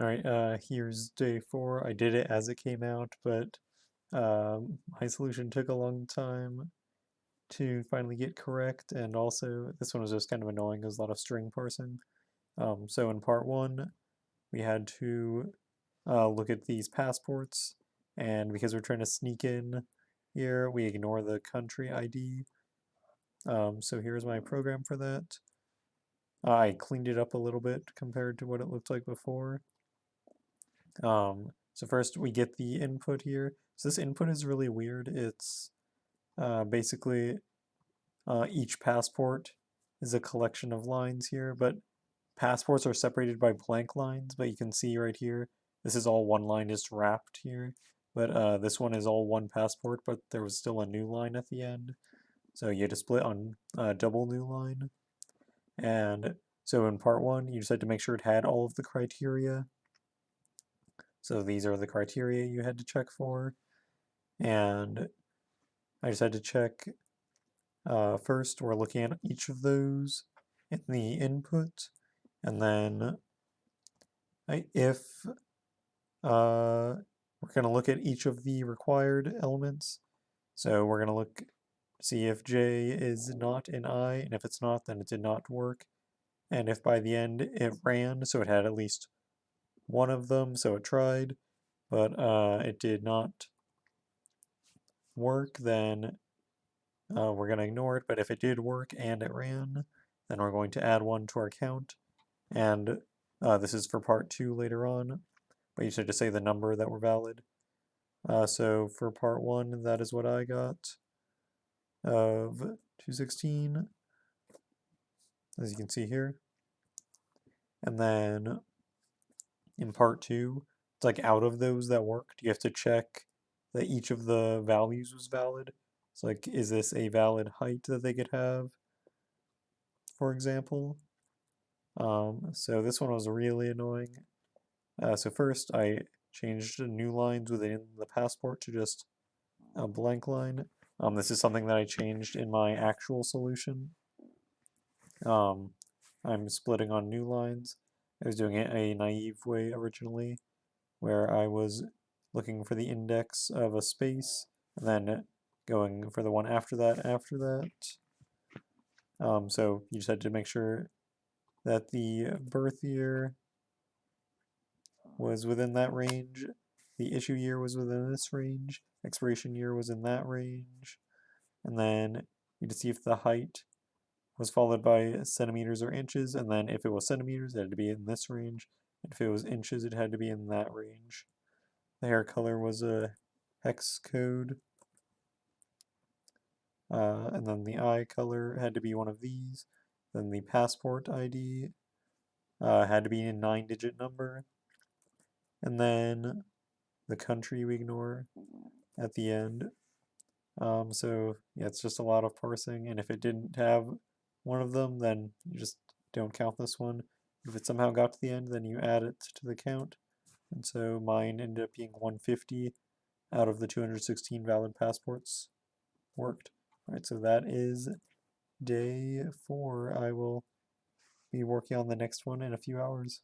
Alright, here's day 4. I did it as it came out, but my solution took a long time to finally get correct, and also this one was just kind of annoying. There's a lot of string parsing. So in part 1, we had to look at these passports, and because we're trying to sneak in here, we ignore the country ID. So here's my program for that. I cleaned it up a little bit compared to what it looked like before. So first we get the input here. So this input is really weird. It's basically each passport is a collection of lines here, but passports are separated by blank lines, but you can see right here, this is all one line just wrapped here. But this one is all one passport, but there was still a new line at the end. So you had to split on a double new line. And so in part 1, you just had to make sure it had all of the criteria. So these are the criteria you had to check for. And I just had to check first, we're looking at each of those in the input. And then if we're going to look at each of the required elements. So we're going to look, see if J is not in I, and if it's not, then it did not work. And if by the end it ran, so it had at least one of them, so it tried, but it did not work, then we're going to ignore it. But if it did work and it ran, then we're going to add one to our count. And this is for part 2 later on, but you should just say the number that were valid. So for part 1, that is what I got of 216, as you can see here. And then in part 2, it's like out of those that worked, you have to check that each of the values was valid. It's like, is this a valid height that they could have, for example? So this one was really annoying. So first I changed new lines within the passport to just a blank line. This is something that I changed in my actual solution. I'm splitting on new lines. I was doing it a naive way originally, where I was looking for the index of a space, and then going for the one after that. So you just had to make sure that the birth year was within that range, the issue year was within this range, expiration year was in that range, and then you just see if the height was followed by centimeters or inches, and then if it was centimeters, it had to be in this range, and if it was inches, it had to be in that range. The hair color was a hex code, and then the eye color had to be one of these, then the passport ID had to be a 9-digit number, and then the country we ignore at the end. So yeah, it's just a lot of parsing, and if it didn't have one of them, then you just don't count this one. If it somehow got to the end, then you add it to the count. And so mine ended up being 150 out of the 216 valid passports worked. All right, so that is day 4. I will be working on the next one in a few hours.